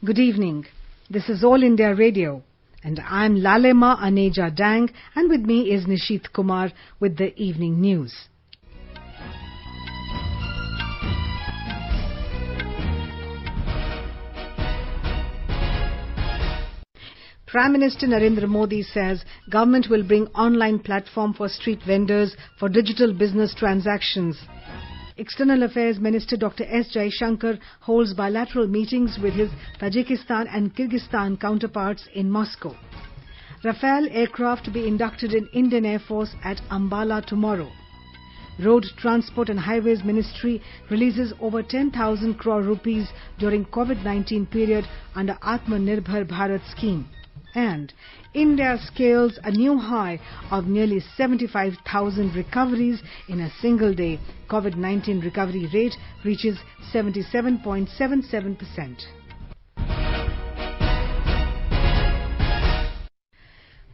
Good evening. This is All India Radio and I'm Lalema Aneja Dang and with me is Nishit Kumar with the evening news. Prime Minister Narendra Modi says government will bring online platform for street vendors for digital business transactions. External Affairs Minister Dr. S. Jaishankar holds bilateral meetings with his Tajikistan and Kyrgyzstan counterparts in Moscow. Rafale aircraft to be inducted in Indian Air Force at Ambala tomorrow. Road Transport and Highways Ministry releases over 10,000 crore rupees during COVID-19 period under Atmanirbhar Bharat scheme. And India scales a new high of nearly 75,000 recoveries in a single day. COVID-19 recovery rate reaches 77.77%.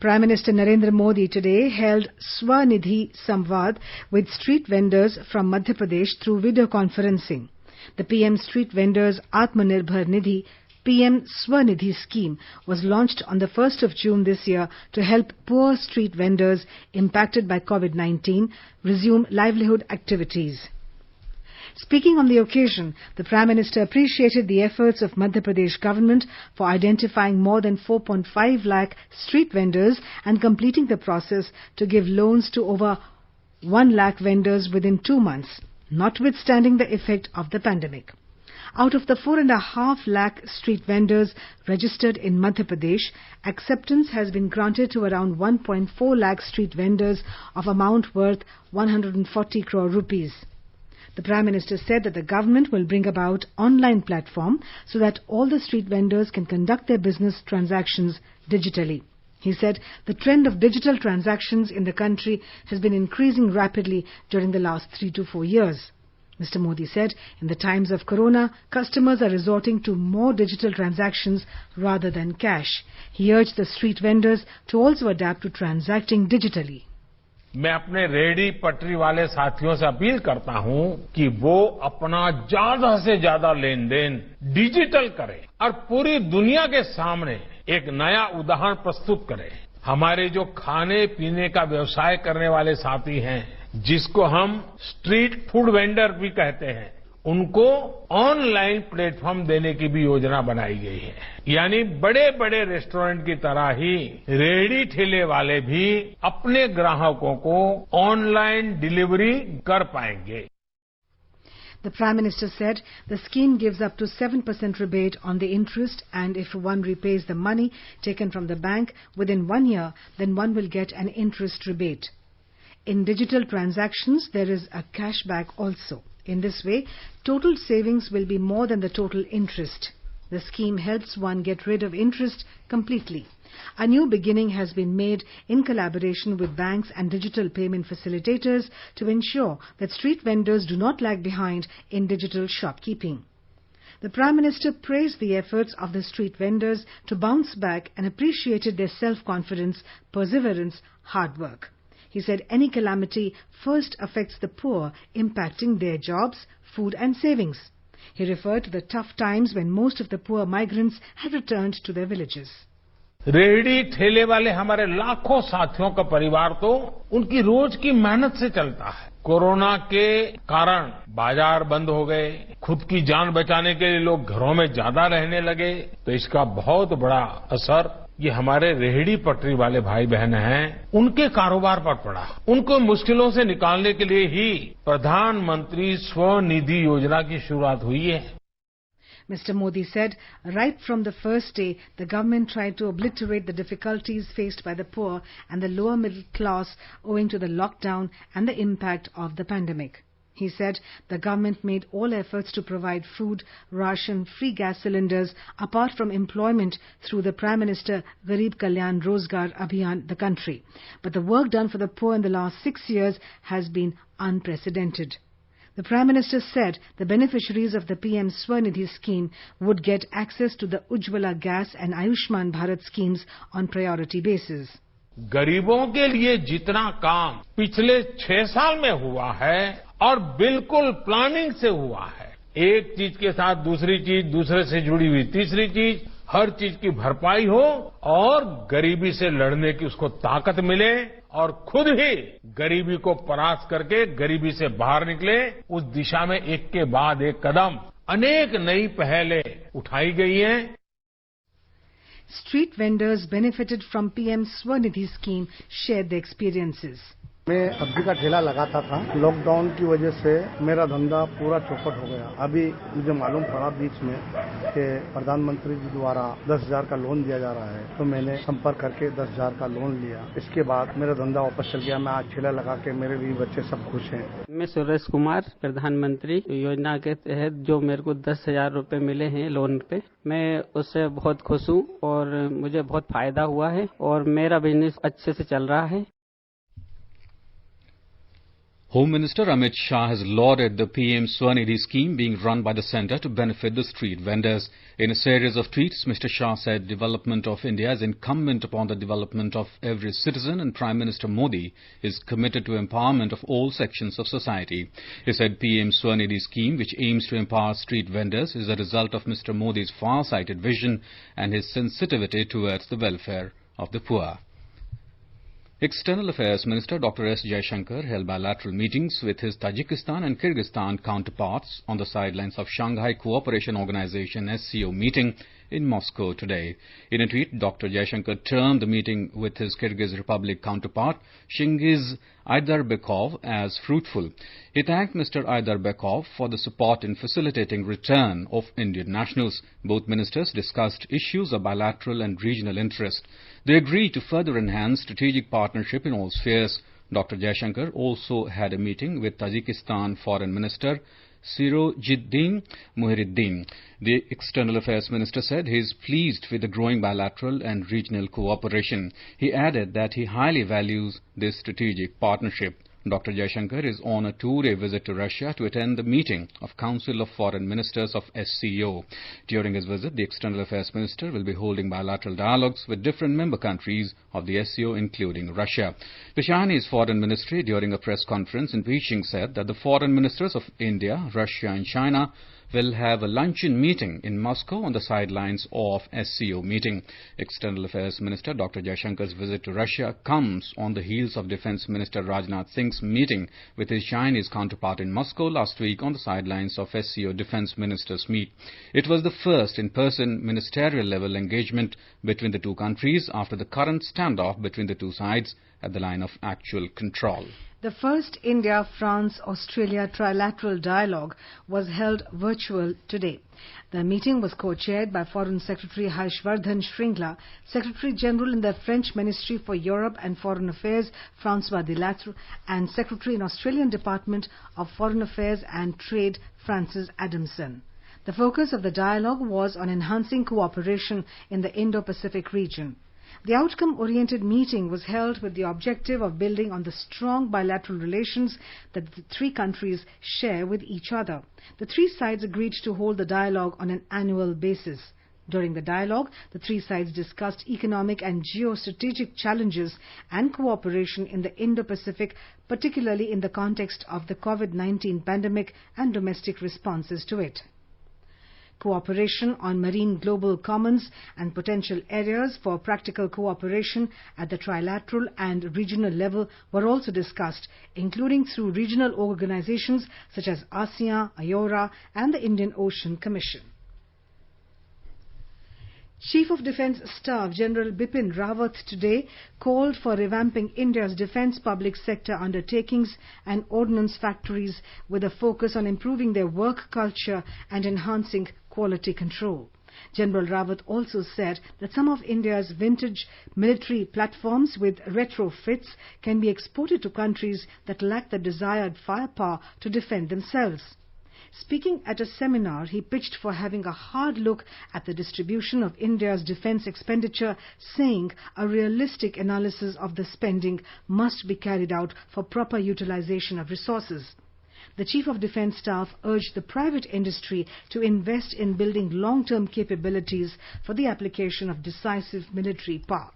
Prime Minister Narendra Modi today held Swanidhi Samvad with street vendors from Madhya Pradesh through video conferencing. The PM Street Vendors Atmanirbhar Nidhi PM Swanidhi scheme was launched on the 1st of June this year to help poor street vendors impacted by COVID-19 resume livelihood activities. Speaking on the occasion, the Prime Minister appreciated the efforts of Madhya Pradesh government for identifying more than 4.5 lakh street vendors and completing the process to give loans to over 1 lakh vendors within 2 months, notwithstanding the effect of the pandemic. Out of the 4.5 lakh street vendors registered in Madhya Pradesh, acceptance has been granted to around 1.4 lakh street vendors of amount worth 140 crore rupees. The Prime Minister said that the government will bring about online platform so that all the street vendors can conduct their business transactions digitally. He said the trend of digital transactions in the country has been increasing rapidly during the last 3 to 4 years. Mr. Modi said, in the times of Corona, customers are resorting to more digital transactions rather than cash. He urged the street vendors to also adapt to transacting digitally. मैं अपने रेहड़ी पटरी वाले साथियों से appeal करता हूं कि वो अपना ज्यादा से ज्यादा लेन-देन डिजिटल करें और पूरी दुनिया के सामने एक नया उदाहरण प्रस्तुत करें। हमारे जो खाने पीने का व्यवसाय करने वाले साथी हैं, जिसको हम स्ट्रीट फूड वेंडर भी कहते हैं, उनको ऑनलाइन प्लेटफॉर्म देने की भी योजना बनाई गई है। यानी बड़े बड़े रेस्टोरेंट की तरह ही रेहड़ी ठेले वाले भी अपने ग्राहकों को ऑनलाइन डिलीवरी कर पाएंगे। The Prime Minister said the scheme gives up to 7% rebate on the interest, and if one repays the money taken from the bank within 1 year, then one will get an interest rebate. In digital transactions, there is a cashback also. In this way, total savings will be more than the total interest. The scheme helps one get rid of interest completely. A new beginning has been made in collaboration with banks and digital payment facilitators to ensure that street vendors do not lag behind in digital shopkeeping. The Prime Minister praised the efforts of the street vendors to bounce back and appreciated their self-confidence, perseverance, hard work. He said any calamity first affects the poor, impacting their jobs, food and savings. He referred to the tough times when most of the poor migrants had returned to their villages. रेहड़ी ठेले वाले हमारे लाखों साथियों का परिवार तो उनकी रोज की मेहनत से चलता है। कोरोना के कारण बाजार बंद हो गए, खुद की जान बचाने के लिए लोग घरों में ज्यादा रहने लगे, तो इसका बहुत बड़ा असर ये हमारे रेहड़ी पटरी वाले भाई बहन हैं, उनके कारोबार पर पड़ा। उनको मुश्किलों से निकालने के लिए ही प्रधानमंत्री स्वनिधि योजना की शुरुआत हुई है। Mr. Modi said, right from the first day, the government tried to obliterate the difficulties faced by the poor and the lower middle class owing to the lockdown and the impact of the pandemic. He said the government made all efforts to provide food, ration, free gas cylinders, apart from employment through the Prime Minister Garib Kalyan Rozgar Abhiyan, the country. But the work done for the poor in the last 6 years has been unprecedented. The Prime Minister said the beneficiaries of the PM Swanidhi scheme would get access to the Ujjwala Gas and Ayushman Bharat schemes on priority basis. गरीबों के लिए जितना काम पिछले 6 साल में हुआ है और बिल्कुल प्लानिंग से हुआ है, एक चीज के साथ दूसरी चीज, दूसरे से जुड़ी हुई तीसरी चीज, हर चीज की भरपाई हो और गरीबी से लड़ने की उसको ताकत मिले और खुद ही गरीबी को परास्त करके गरीबी से बाहर निकले, उस दिशा में एक के बाद एक कदम अनेक नई पहलें उठाई गई हैं। Street vendors benefited from PM Swanidhi scheme shared their experiences. मैं सब्जी का ठेला लगाता था। लॉकडाउन की वजह से मेरा धंधा पूरा चौपट हो गया। अभी मुझे मालूम पड़ा बीच में कि प्रधानमंत्री जी द्वारा 10,000 का लोन दिया जा रहा है, तो मैंने संपर्क करके 10,000 का लोन लिया। इसके बाद मेरा धंधा वापस चल गया। मैं आज ठेला लगा के मेरे भी बच्चे सब खुश हैं। मैं सुरेश कुमार, प्रधानमंत्री योजना के तहत जो मेरे को 10,000 रुपए मिले हैं लोन पे, मैं उससे बहुत खुश हूँ और मुझे बहुत फायदा हुआ है और मेरा बिजनेस अच्छे से चल रहा है। Home Minister Amit Shah has lauded the PM Swanidhi scheme being run by the centre to benefit the street vendors. In a series of tweets, Mr. Shah said development of India is incumbent upon the development of every citizen, and Prime Minister Modi is committed to empowerment of all sections of society. He said PM Swanidhi scheme, which aims to empower street vendors, is a result of Mr. Modi's far-sighted vision and his sensitivity towards the welfare of the poor. External Affairs Minister Dr. S. Jaishankar held bilateral meetings with his Tajikistan and Kyrgyzstan counterparts on the sidelines of Shanghai Cooperation Organization SCO meeting in Moscow today. In a tweet, Dr. Jaishankar termed the meeting with his Kyrgyz Republic counterpart Shingiz Aydarbekov as fruitful. He thanked Mr. Aydarbekov for the support in facilitating return of Indian nationals. Both ministers discussed issues of bilateral and regional interest. They agreed to further enhance strategic partnership in all spheres. Dr. Jaishankar also had a meeting with Tajikistan Foreign Minister Sirojiddin Muhyiddin. The External Affairs Minister said he is pleased with the growing bilateral and regional cooperation. He added that he highly values this strategic partnership. Dr. Jaishankar is on a two-day visit to Russia to attend the meeting of Council of Foreign Ministers of SCO. During his visit, the External Affairs Minister will be holding bilateral dialogues with different member countries of the SCO, including Russia. The Chinese Foreign Ministry, during a press conference in Beijing, said that the foreign ministers of India, Russia and China will have a luncheon meeting in Moscow on the sidelines of SCO meeting. External Affairs Minister Dr. Jaishankar's visit to Russia comes on the heels of Defence Minister Rajnath Singh's meeting with his Chinese counterpart in Moscow last week on the sidelines of SCO Defence Ministers meet. It was the first in-person ministerial level engagement between the two countries after the current standoff between the two sides at the line of actual control. The first India-France-Australia trilateral dialogue was held virtual today. The meeting was co-chaired by Foreign Secretary Harshvardhan Shringla, Secretary General in the French Ministry for Europe and Foreign Affairs François Delattre, and Secretary in Australian Department of Foreign Affairs and Trade Francis Adamson. The focus of the dialogue was on enhancing cooperation in the Indo-Pacific region. The outcome-oriented meeting was held with the objective of building on the strong bilateral relations that the three countries share with each other. The three sides agreed to hold the dialogue on an annual basis. During the dialogue, the three sides discussed economic and geostrategic challenges and cooperation in the Indo-Pacific, particularly in the context of the COVID-19 pandemic and domestic responses to it. Cooperation on marine global commons and potential areas for practical cooperation at the trilateral and regional level were also discussed, including through regional organizations such as ASEAN, IORA and the Indian Ocean Commission. Chief of Defence Staff General Bipin Rawat today called for revamping India's defence public sector undertakings and ordnance factories with a focus on improving their work culture and enhancing quality control. General Rawat also said that some of India's vintage military platforms with retrofits can be exported to countries that lack the desired firepower to defend themselves. Speaking at a seminar, he pitched for having a hard look at the distribution of India's defence expenditure, saying a realistic analysis of the spending must be carried out for proper utilization of resources. The Chief of Defence Staff urged the private industry to invest in building long-term capabilities for the application of decisive military power.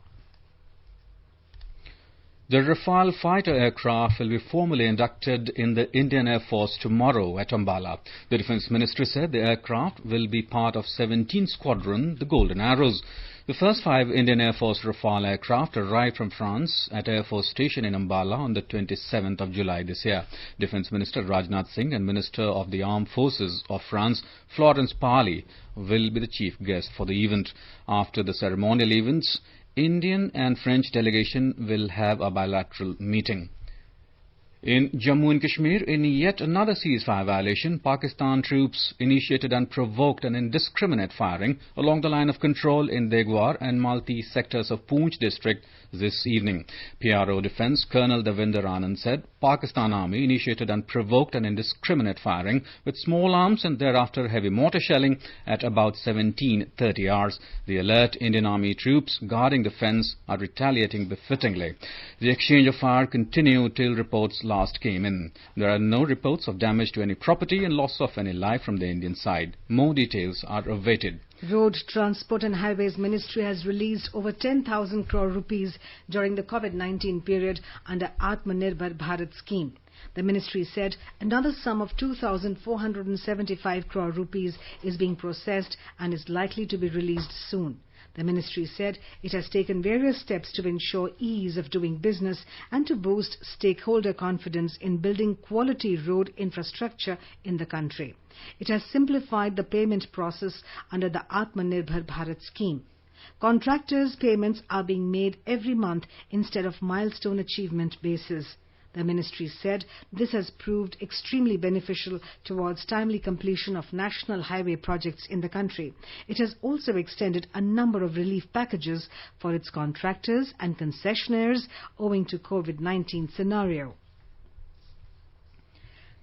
The Rafale fighter aircraft will be formally inducted in the Indian Air Force tomorrow at Ambala. The Defence Ministry said the aircraft will be part of 17th Squadron, the Golden Arrows. The first 5 Indian Air Force Rafale aircraft arrived from France at Air Force Station in Ambala on the 27th of July this year. Defence Minister Rajnath Singh and Minister of the Armed Forces of France, Florence Parly, will be the chief guest for the event. After the ceremonial events, Indian and French delegation will have a bilateral meeting. In Jammu and Kashmir, in yet another ceasefire violation, Pakistan troops initiated unprovoked and indiscriminate firing along the line of control in Degwar and Malti sectors of Poonch district this evening. PRO Defence Colonel Devinder Anand said Pakistan Army initiated unprovoked and indiscriminate firing with small arms and thereafter heavy mortar shelling at about 17:30 hours. The alert Indian Army troops guarding the fence are retaliating befittingly. The exchange of fire continued till reports last came in. There are no reports of damage to any property and loss of any life from the Indian side. More details are awaited. Road Transport and Highways Ministry has released over 10,000 crore rupees during the COVID-19 period under Atmanirbhar Bharat scheme. The ministry said another sum of 2,475 crore rupees is being processed and is likely to be released soon. The ministry said it has taken various steps to ensure ease of doing business and to boost stakeholder confidence in building quality road infrastructure in the country. It has simplified the payment process under the Atmanirbhar Bharat scheme. Contractors' payments are being made every month instead of milestone achievement basis. The ministry said this has proved extremely beneficial towards timely completion of national highway projects in the country. It has also extended a number of relief packages for its contractors and concessionaires owing to COVID-19 scenario.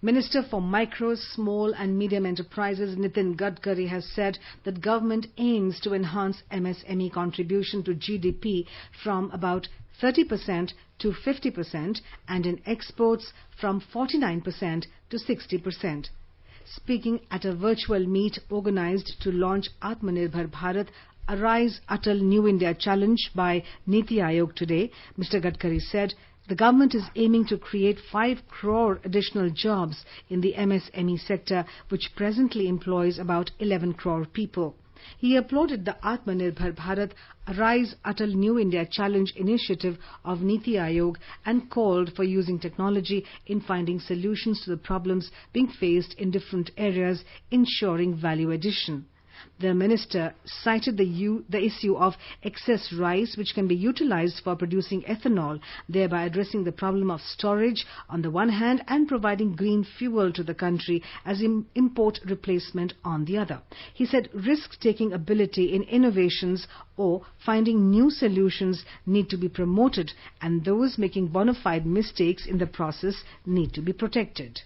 Minister for Micro, Small and Medium Enterprises Nitin Gadkari has said that government aims to enhance MSME contribution to GDP from about 30% to 50% and in exports from 49% to 60%. Speaking at a virtual meet organized to launch Atmanirbhar Bharat Arise Atal New India Challenge by Niti Aayog today, Mr. Gadkari said the government is aiming to create 5 crore additional jobs in the MSME sector, which presently employs about 11 crore people. He applauded the Atmanirbhar Bharat Arise Atal New India Challenge initiative of Niti Aayog and called for using technology in finding solutions to the problems being faced in different areas, ensuring value addition. The minister cited the issue of excess rice which can be utilized for producing ethanol, thereby addressing the problem of storage on the one hand and providing green fuel to the country as import replacement on the other. He said risk-taking ability in innovations or finding new solutions need to be promoted and those making bona fide mistakes in the process need to be protected.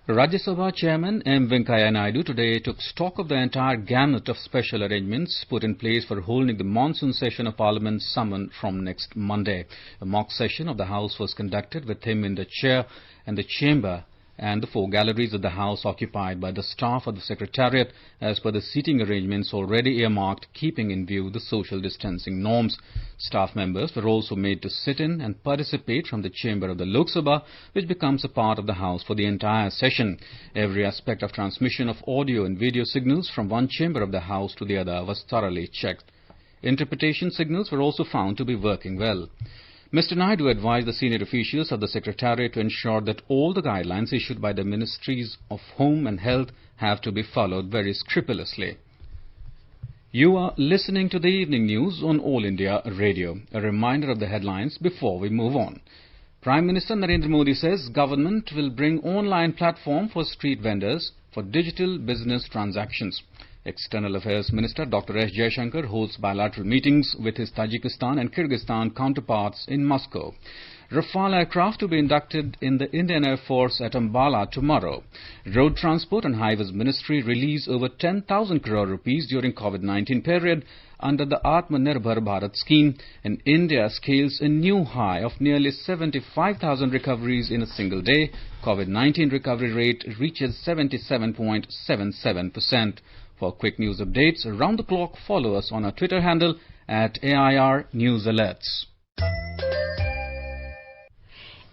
Rajya Sabha Chairman M. Venkaiah Naidu today took stock of the entire gamut of special arrangements put in place for holding the monsoon session of Parliament summoned from next Monday. A mock session of the House was conducted with him in the chair and the chamber and the 4 galleries of the House occupied by the staff of the Secretariat as per the seating arrangements already earmarked, keeping in view the social distancing norms. Staff members were also made to sit in and participate from the chamber of the Lok Sabha, which becomes a part of the House for the entire session. Every aspect of transmission of audio and video signals from one chamber of the House to the other was thoroughly checked. Interpretation signals were also found to be working well. Mr. Naidu advised the senior officials of the Secretariat to ensure that all the guidelines issued by the Ministries of Home and Health have to be followed very scrupulously. You are listening to the evening news on All India Radio. A reminder of the headlines before we move on. Prime Minister Narendra Modi says government will bring online platform for street vendors for digital business transactions. External Affairs Minister Dr. S. Jaishankar holds bilateral meetings with his Tajikistan and Kyrgyzstan counterparts in Moscow. Rafale aircraft to be inducted in the Indian Air Force at Ambala tomorrow. Road Transport and Highways Ministry released over 10,000 crore rupees during COVID-19 period under the Atmanirbhar Bharat scheme, and India scales a new high of nearly 75,000 recoveries in a single day. COVID-19 recovery rate reaches 77.77%. For quick news updates around the clock, follow us on our Twitter handle at AIR News Alerts.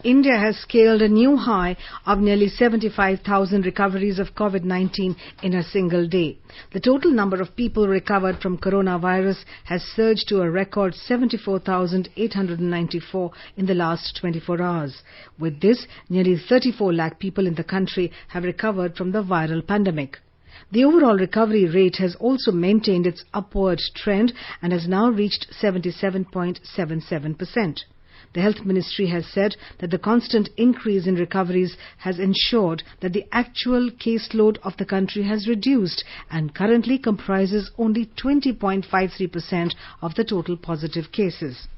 India has scaled a new high of nearly 75,000 recoveries of COVID-19 in a single day. The total number of people recovered from coronavirus has surged to a record 74,894 in the last 24 hours. With this, nearly 34 lakh people in the country have recovered from the viral pandemic. The overall recovery rate has also maintained its upward trend and has now reached 77.77%. The Health Ministry has said that the constant increase in recoveries has ensured that the actual caseload of the country has reduced and currently comprises only 20.53% of the total positive cases.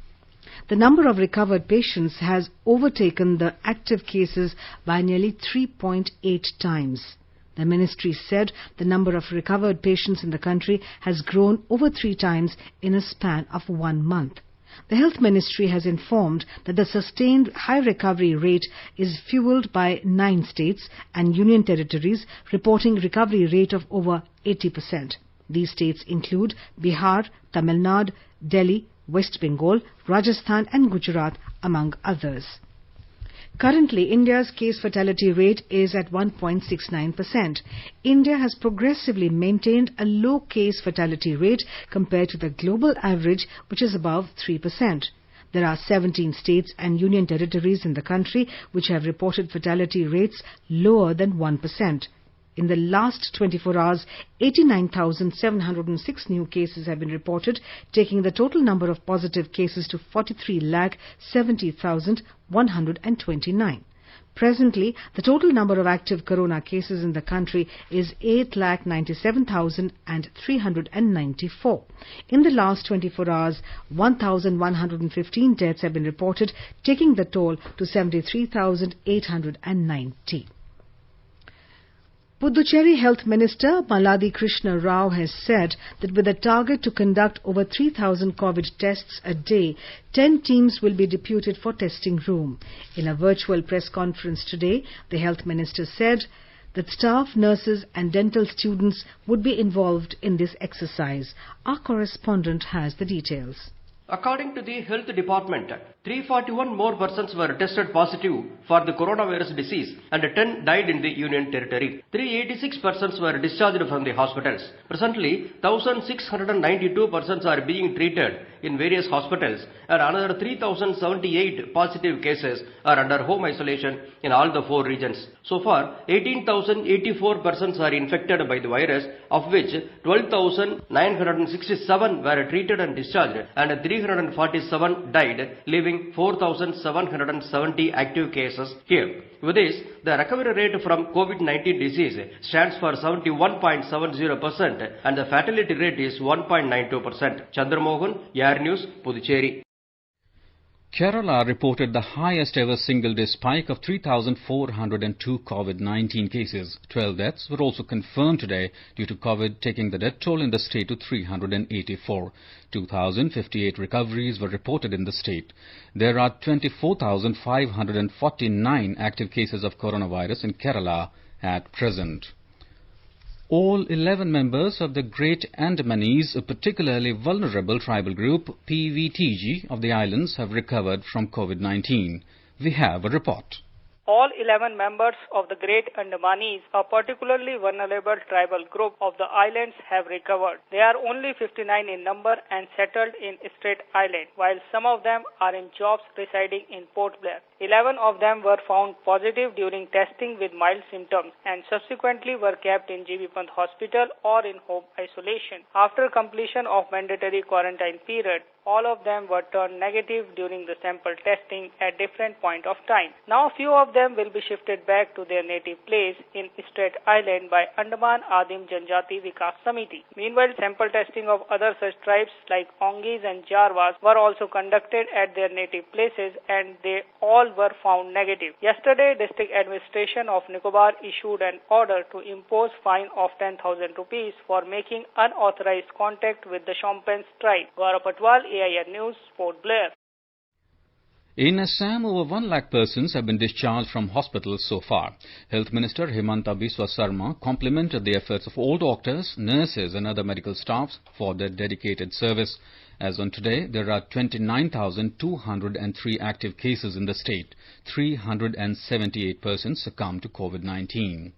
The number of recovered patients has overtaken the active cases by nearly 3.8 times. The ministry said the number of recovered patients in the country has grown over 3 times in a span of 1 month. The Health Ministry has informed that the sustained high recovery rate is fueled by 9 states and union territories reporting recovery rate of over 80%. These states include Bihar, Tamil Nadu, Delhi, West Bengal, Rajasthan and Gujarat, among others. Currently, India's case fatality rate is at 1.69%. India has progressively maintained a low case fatality rate compared to the global average, which is above 3%. There are 17 states and union territories in the country which have reported fatality rates lower than 1%. In the last 24 hours, 89,706 new cases have been reported, taking the total number of positive cases to 43,70,129. Presently, the total number of active corona cases in the country is 8,97,394. In the last 24 hours, 1,115 deaths have been reported, taking the toll to 73,890. Puducherry Health Minister Malladi Krishna Rao has said that with a target to conduct over 3,000 COVID tests a day, 10 teams will be deputed for testing room. In a virtual press conference today, the Health Minister said that staff, nurses and dental students would be involved in this exercise. Our correspondent has the details. According to the Health Department, 341 more persons were tested positive for the coronavirus disease and 10 died in the Union Territory. 386 persons were discharged from the hospitals. Presently, 1,692 persons are being treated in various hospitals and another 3,078 positive cases are under home isolation in all the 4 regions. So far, 18,084 persons are infected by the virus, of which 12,967 were treated and discharged and 347 died, leaving 4,770 active cases here. With this, the recovery rate from COVID-19 disease stands for 71.70% and the fatality rate is 1.92%. Chandramohan, Air News, Puducherry. Kerala reported the highest ever single-day spike of 3,402 COVID-19 cases. 12 deaths were also confirmed today due to COVID, taking the death toll in the state to 384. 2,058 recoveries were reported in the state. There are 24,549 active cases of coronavirus in Kerala at present. All 11 members of the Great Andamanese, a particularly vulnerable tribal group, PVTG, of the islands have recovered from COVID-19. We have a report. All 11 members of the Great Andamanese, a particularly vulnerable tribal group of the islands, have recovered. They are only 59 in number and settled in Strait Island, while some of them are in jobs residing in Port Blair. 11 of them were found positive during testing with mild symptoms and subsequently were kept in GB Pant Hospital or in home isolation. After completion of mandatory quarantine period, all of them were turned negative during the sample testing at different point of time. Now few of them will be shifted back to their native place in Strait Island by Andaman Adim Janjati Vikas Samiti. Meanwhile, sample testing of other such tribes like Ongis and Jarwas were also conducted at their native places and they all were found negative. Yesterday, District Administration of Nicobar issued an order to impose fine of 10,000 rupees for making unauthorized contact with the Shompen's tribe. Gaurav Patwal, AIR News, Port Blair. In Assam, over 1 lakh persons have been discharged from hospitals so far. Health Minister Himanta Biswa Sarma complimented the efforts of all doctors, nurses and other medical staffs for their dedicated service. As on today, there are 29,203 active cases in the state. 378 persons succumbed to COVID-19.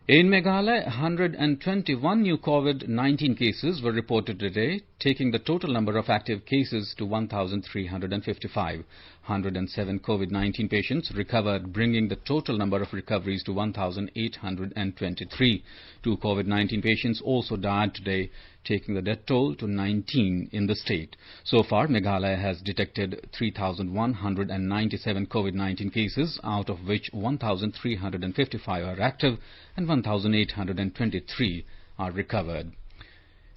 In Meghalaya, 121 new COVID-19 cases were reported today, taking the total number of active cases to 1,355. 107 COVID-19 patients recovered, bringing the total number of recoveries to 1,823. 2 COVID-19 patients also died today, taking the death toll to 19 in the state. So far, Meghalaya has detected 3,197 COVID-19 cases, out of which 1,355 are active and 1,823 are recovered.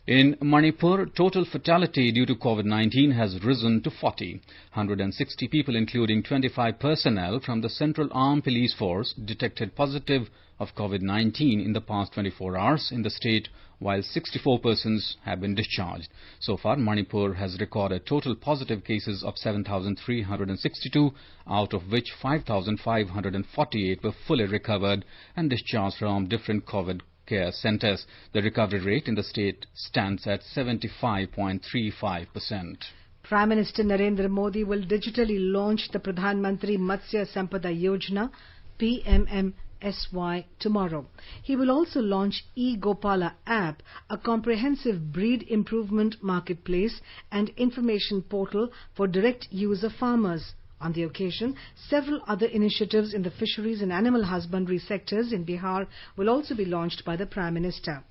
In Manipur, total fatality due to COVID-19 has risen to 40. 160 people, including 25 personnel from the Central Armed Police Force, detected positive of COVID-19 in the past 24 hours in the state, while 64 persons have been discharged. So far, Manipur has recorded total positive cases of 7,362, out of which 5,548 were fully recovered and discharged from different COVID care centers. The recovery rate in the state stands at 75.35%. Prime Minister Narendra Modi will digitally launch the Pradhan Mantri Matsya Sampada Yojana PMMSY tomorrow. He will also launch E-Gopala app, a comprehensive breed improvement marketplace and information portal for direct use of farmers. On the occasion, several other initiatives in the fisheries and animal husbandry sectors in Bihar will also be launched by the Prime Minister.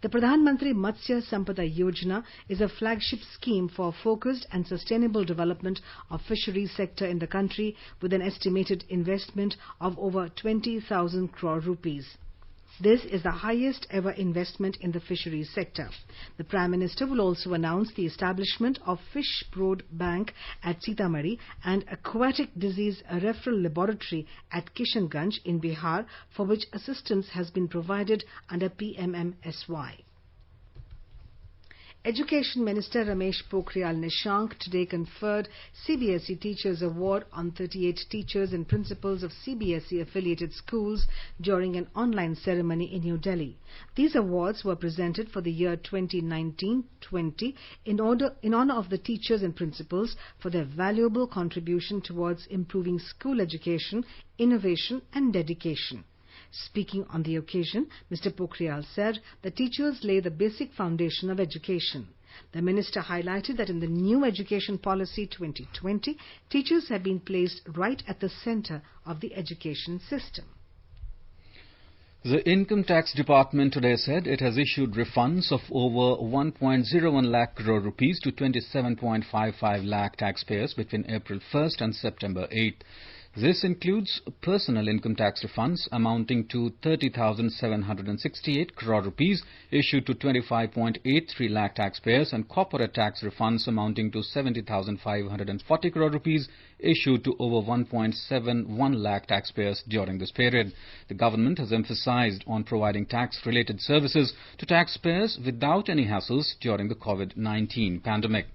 The Pradhan Mantri Matsya Sampada Yojana is a flagship scheme for focused and sustainable development of fisheries sector in the country, with an estimated investment of over 20,000 crore rupees. This is the highest ever investment in the fisheries sector. The Prime Minister will also announce the establishment of Fish Brood Bank at Sitamarhi and Aquatic Disease Referral Laboratory at Kishanganj in Bihar, for which assistance has been provided under PMMSY. Education Minister Ramesh Pokhriyal Nishank today conferred CBSE Teachers Award on 38 teachers and principals of CBSE affiliated schools during an online ceremony in New Delhi. These awards were presented for the year 2019-20 in honor of the teachers and principals for their valuable contribution towards improving school education, innovation and dedication. Speaking on the occasion, Mr. Pokhriyal said the teachers lay the basic foundation of education. The minister highlighted that in the new Education Policy 2020, teachers have been placed right at the center of the education system. The Income Tax Department today said it has issued refunds of over 1.01 lakh crore rupees to 27.55 lakh taxpayers between April 1st and September 8th. This includes personal income tax refunds amounting to 30,768 crore rupees issued to 25.83 lakh taxpayers and corporate tax refunds amounting to 70,540 crore rupees issued to over 1.71 lakh taxpayers during this period. The government has emphasized on providing tax-related services to taxpayers without any hassles during the COVID-19 pandemic.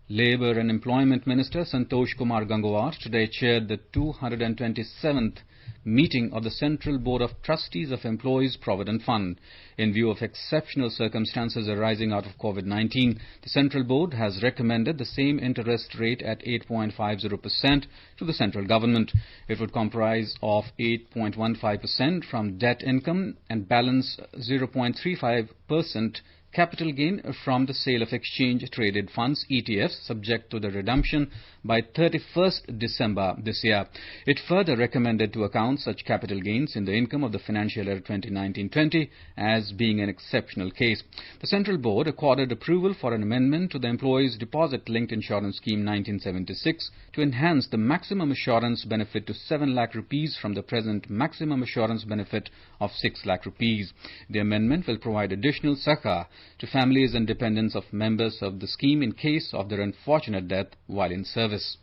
Labour and Employment Minister Santosh Kumar Gangwar today chaired the 227th meeting of the Central Board of Trustees of Employees Provident Fund. In view of exceptional circumstances arising out of COVID-19, the Central Board has recommended the same interest rate at 8.50% to the central government. It would comprise of 8.15% from debt income and balance 0.35% capital gain from the sale of exchange-traded funds, ETFs, subject to the redemption by 31st December this year. It further recommended to account such capital gains in the income of the financial year 2019-20 as being an exceptional case. The Central Board accorded approval for an amendment to the Employees Deposit-Linked Insurance Scheme 1976 to enhance the maximum assurance benefit to 7 lakh rupees from the present maximum assurance benefit of 6 lakh rupees. The amendment will provide additional succor to families and dependents of members of the scheme in case of their unfortunate death while in service.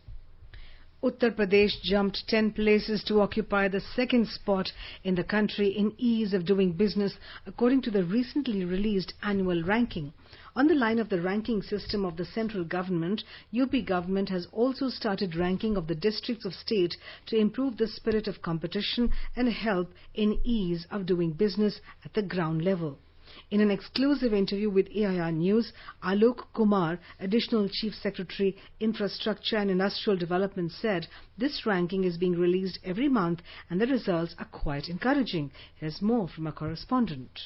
Uttar Pradesh jumped 10 places to occupy the second spot in the country in ease of doing business, according to the recently released annual ranking. On the line of the ranking system of the central government, UP government has also started ranking of the districts of state to improve the spirit of competition and help in ease of doing business at the ground level. In an exclusive interview with AIR News, Alok Kumar, Additional Chief Secretary, Infrastructure and Industrial Development, said this ranking is being released every month and the results are quite encouraging. Here's more from our correspondent.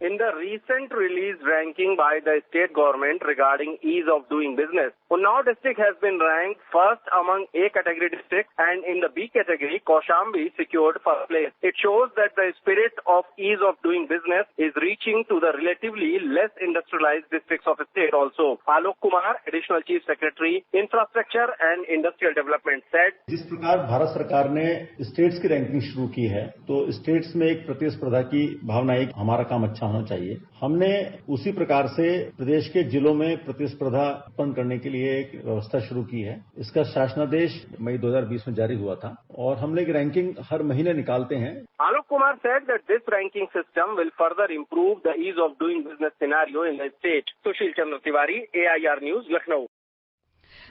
In the recent released ranking by the state government regarding ease of doing business, Unnao district has been ranked first among A category districts, and in the B category, Kaushambi secured first place. It shows that the spirit of ease of doing business is reaching to the relatively less industrialized districts of the state also. Alok Kumar, Additional Chief Secretary, Infrastructure and Industrial Development, said, जिस प्रकार भारत सरकार ने states की ranking शुरू की है, तो states में एक प्रतिस्पर्धा की भावना, एक हमारा काम अच्छा होना चाहिए। हमने उसी प्रकार से प्रदेश के जिलों में प्रतिस्पर्धा उत्पन्न करने के लिए एक व्यवस्था शुरू की है। इसका शासनादेश मई 2020 में जारी हुआ था और हम लोग रैंकिंग हर महीने निकालते हैं। Alok Kumar said that this ranking system will further improve the ease of doing business scenario in the state. Sushil Chandra Tiwari, AIR News, Lucknow.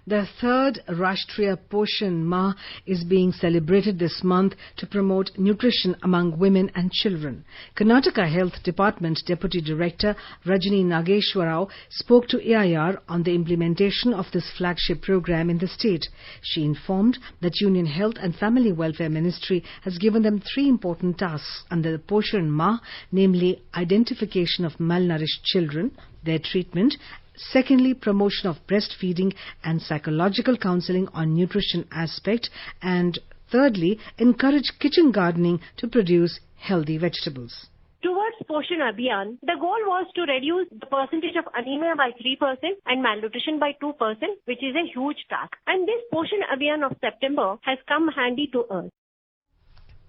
The third Rashtriya Poshan Mah is being celebrated this month to promote nutrition among women and children. Karnataka Health Department Deputy Director Rajini Nageshwarao spoke to AIR on the implementation of this flagship program in the state. She informed that Union Health and Family Welfare Ministry has given them 3 important tasks under the Poshan Mah, namely identification of malnourished children, their treatment, secondly, promotion of breastfeeding and psychological counseling on nutrition aspect, and thirdly, encourage kitchen gardening to produce healthy vegetables. Towards Poshan Abhiyan, the goal was to reduce the percentage of anemia by 3% and malnutrition by 2%, which is a huge task. And this Poshan Abhiyan of September has come handy to us.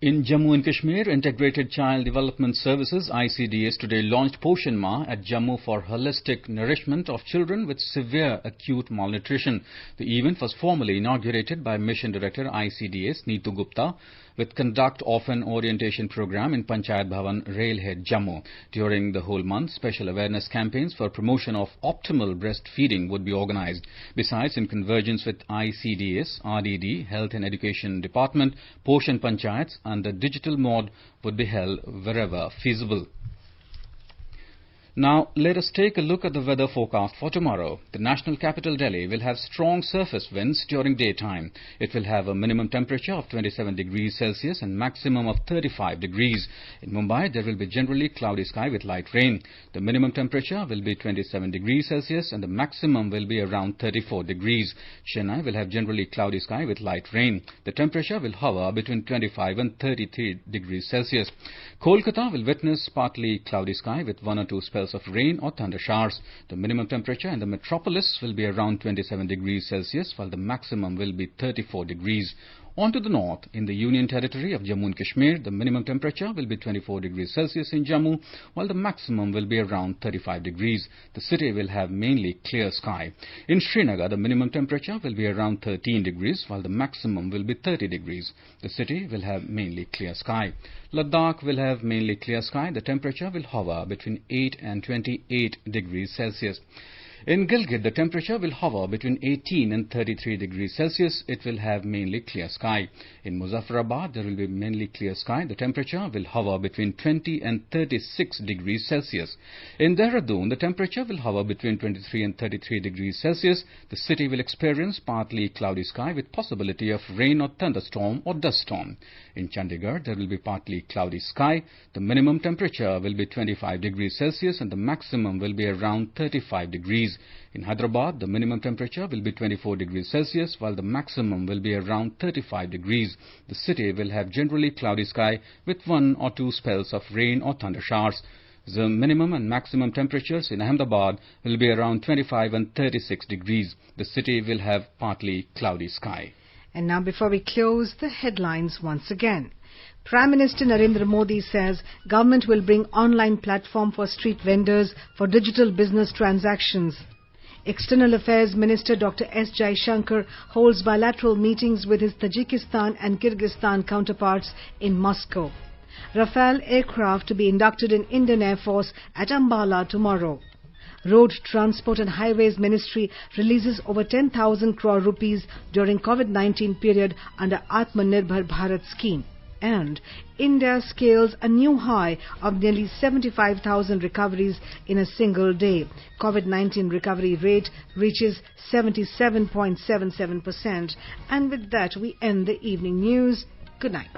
In Jammu and Kashmir, Integrated Child Development Services (ICDS) today launched Poshan Mah at Jammu for holistic nourishment of children with severe acute malnutrition. The event was formally inaugurated by Mission Director ICDS Neetu Gupta with conduct of an orientation program in Panchayat Bhavan, Railhead, Jammu. During the whole month, special awareness campaigns for promotion of optimal breastfeeding would be organized. Besides, in convergence with ICDS, RDD, Health and Education Department, Poshan Panchayats and the digital mode would be held wherever feasible. Now, let us take a look at the weather forecast for tomorrow. The national capital Delhi will have strong surface winds during daytime. It will have a minimum temperature of 27 degrees Celsius and maximum of 35 degrees. In Mumbai, there will be generally cloudy sky with light rain. The minimum temperature will be 27 degrees Celsius and the maximum will be around 34 degrees. Chennai will have generally cloudy sky with light rain. The temperature will hover between 25 and 33 degrees Celsius. Kolkata will witness partly cloudy sky with 1 or 2 spells of rain or thunder showers. The minimum temperature in the metropolis will be around 27 degrees Celsius while the maximum will be 34 degrees. On to the north, in the Union Territory of Jammu and Kashmir, the minimum temperature will be 24 degrees Celsius in Jammu, while the maximum will be around 35 degrees. The city will have mainly clear sky. In Srinagar, the minimum temperature will be around 13 degrees, while the maximum will be 30 degrees. The city will have mainly clear sky. Ladakh will have mainly clear sky. The temperature will hover between 8 and 28 degrees Celsius. In Gilgit, the temperature will hover between 18 and 33 degrees Celsius. It will have mainly clear sky. In Muzaffarabad, there will be mainly clear sky. The temperature will hover between 20 and 36 degrees Celsius. In Dehradun, the temperature will hover between 23 and 33 degrees Celsius. The city will experience partly cloudy sky with possibility of rain or thunderstorm or dust storm. In Chandigarh, there will be partly cloudy sky. The minimum temperature will be 25 degrees Celsius and the maximum will be around 35 degrees. In Hyderabad, the minimum temperature will be 24 degrees Celsius while the maximum will be around 35 degrees. The city will have generally cloudy sky with 1 or 2 spells of rain or thunder showers. The minimum and maximum temperatures in Ahmedabad will be around 25 and 36 degrees. The city will have partly cloudy sky. And now, before we close, the headlines once again. Prime Minister Narendra Modi says government will bring online platform for street vendors for digital business transactions. External Affairs Minister Dr. S. Jaishankar holds bilateral meetings with his Tajikistan and Kyrgyzstan counterparts in Moscow. Rafale aircraft to be inducted in Indian Air Force at Ambala tomorrow. Road Transport and Highways Ministry releases over 10,000 crore rupees during COVID-19 period under Atmanirbhar Bharat scheme. And India scales a new high of nearly 75,000 recoveries in a single day. COVID-19 recovery rate reaches 77.77%. And with that, we end the evening news. Good night.